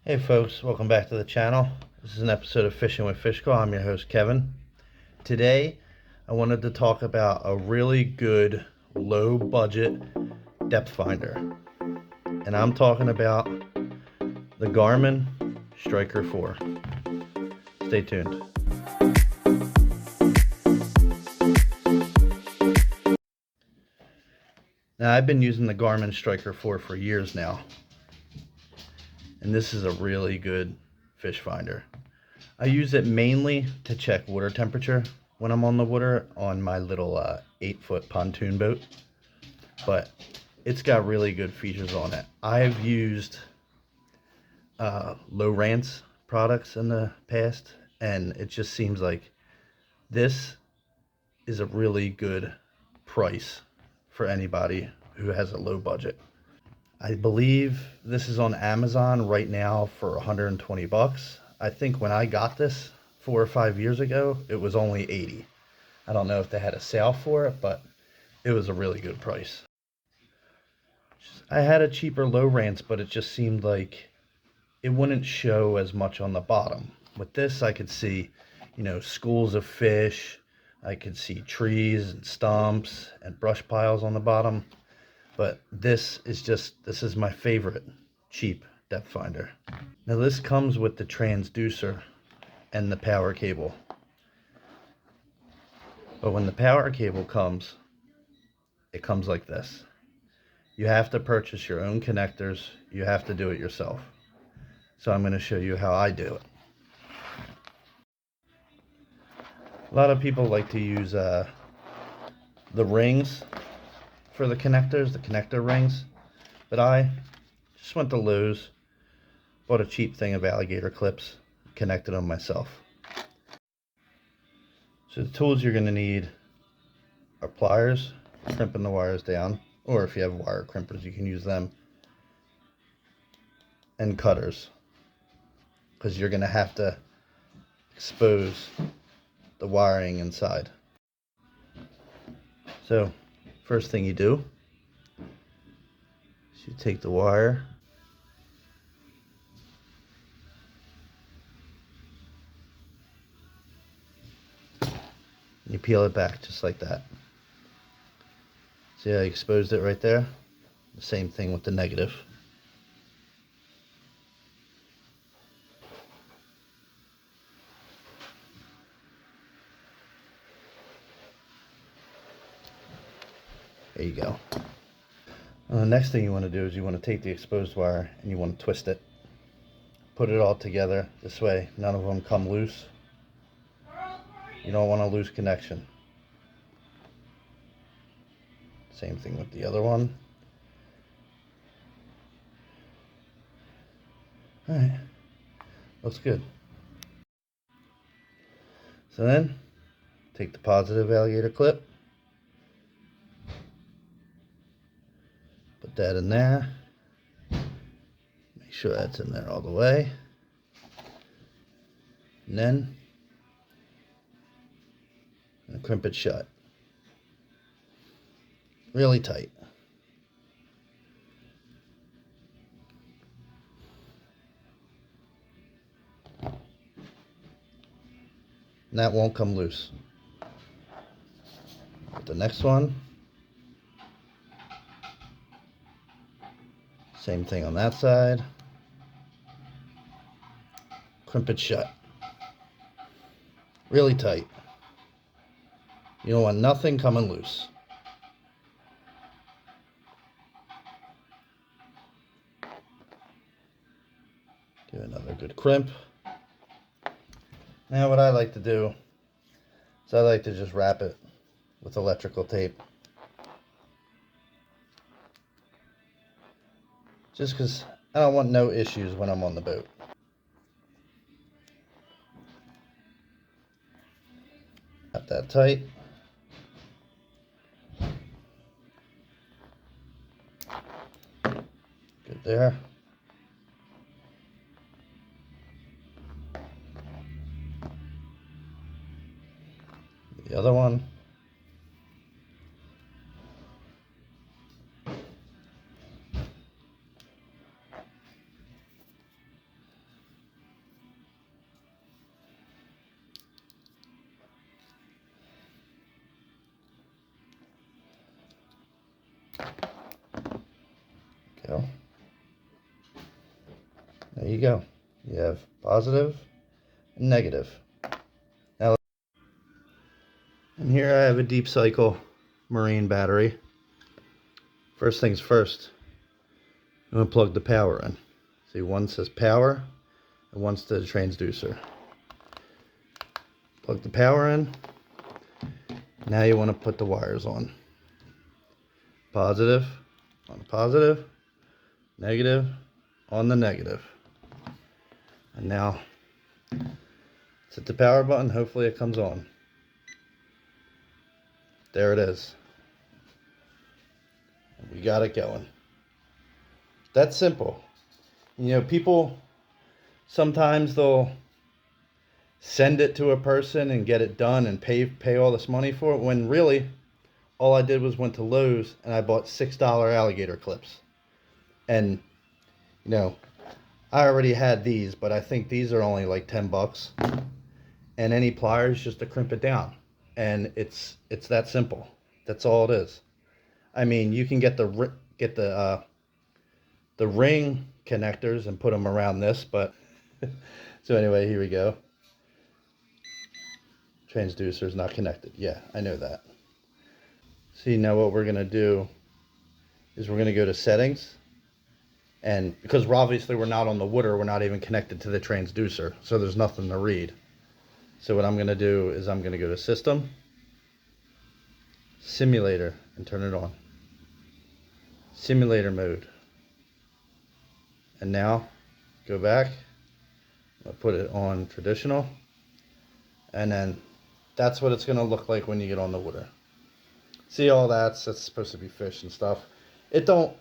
Hey folks, welcome back to the channel. This is an episode of Fishing with Fishco. I'm your host Kevin. Today I wanted to talk about a really good low budget depth finder. And I'm talking about the Garmin Striker 4. Stay tuned. Now I've been using the Garmin Striker 4 for years now. And this is a really good fish finder. I use it mainly to check water temperature when I'm on the water on my little 8-foot pontoon boat, but it's got really good features on it. I've used Lowrance products in the past, and it just seems like this is a really good price for anybody who has a low budget. I believe this is on Amazon right now for 120 bucks. I think when I got this 4 or 5 years ago, it was only 80. I don't know if they had a sale for it, but it was a really good price. I had a cheaper Lowrance, but it just seemed like it wouldn't show as much on the bottom. With this, I could see, schools of fish. I could see trees and stumps and brush piles on the bottom. But this is my favorite cheap depth finder. Now this comes with the transducer and the power cable. But when the power cable comes, it comes like this. You have to purchase your own connectors. You have to do it yourself. So I'm going to show you how I do it. A lot of people like to use the rings for the connector rings. But I just went to Lowe's, bought a cheap thing of alligator clips, connected them myself. So the tools you're going to need are pliers, crimping the wires down, or if you have wire crimpers, you can use them, and cutters, because you're going to have to expose the wiring inside. So first thing you do is you take the wire, and you peel it back just like that. See how I exposed it right there? The same thing with the negative. There you go. The next thing you want to do is you want to take the exposed wire and you want to twist it. Put it all together. This way none of them come loose. You don't want a loose connection. Same thing with the other one. Alright, looks good. So then, take the positive alligator clip, put that in there, make sure that's in there all the way, and then crimp it shut, really tight. And that won't come loose. With the next one, same thing on that side, crimp it shut, really tight. You don't want nothing coming loose. Give another good crimp. Now what I like to do is I like to just wrap it with electrical tape. Just because I don't want no issues when I'm on the boat. Got that tight. Good there. The other one. There you go. You have positive and negative. Now, and here I have a deep cycle marine battery. First things first, I'm going to plug the power in. See, one says power and one says transducer. Plug the power in. Now you want to put the wires on. Positive on the positive, negative on the negative. And now hit the power button, hopefully it comes on. There it is. We got it going. That's simple. You know, people sometimes they'll send it to a person and get it done and pay all this money for it, when really all I did was went to Lowe's and I bought $6 alligator clips. And you know, I already had these, but I think these are only like 10 bucks. And any pliers just to crimp it down. And it's that simple. That's all it is. I mean, you can get the ring connectors and put them around this, but so anyway, here we go. Transducer is not connected. Yeah, I know that. See, now what we're gonna do is we're gonna go to settings, and because obviously we're not on the water, we're not even connected to the transducer, so there's nothing to read. So what I'm gonna do is I'm gonna go to system, simulator, and turn it on. Simulator mode. And now go back. I'll put it on traditional, and then that's what it's going to look like when you get on the water. See, all that's supposed to be fish and stuff. It don't,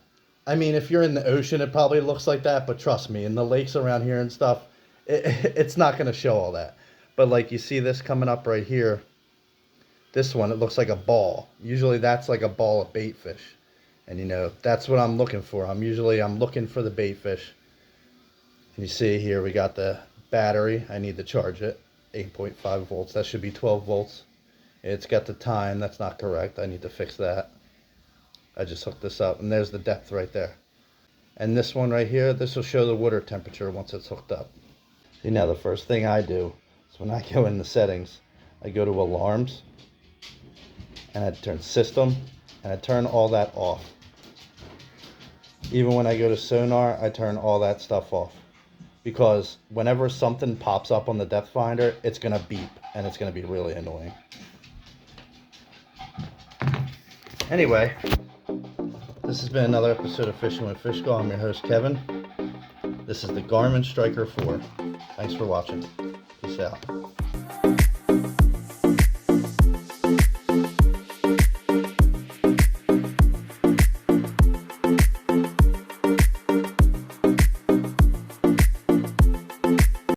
I mean, if you're in the ocean it probably looks like that, but trust me, in the lakes around here and stuff, it's not going to show all that. But like you see this coming up right here, this one, it looks like a ball. Usually that's like a ball of bait fish. And you know, that's what I'm looking for. I'm looking for the bait fish. And you see here we got the battery. I need to charge it. 8.5 volts. That should be 12 volts. It's got the time. That's not correct. I need to fix that. I just hooked this up. And there's the depth right there. And this one right here, this will show the water temperature once it's hooked up. See, now the first thing I do is when I go in the settings, I go to alarms. And I turn system. And I turn all that off. Even when I go to sonar, I turn all that stuff off. Because whenever something pops up on the depth finder, it's going to beep. And it's going to be really annoying. Anyway, this has been another episode of Fishing with Fish Go. I'm your host, Kevin. This is the Garmin Striker 4. Thanks for watching. Peace out.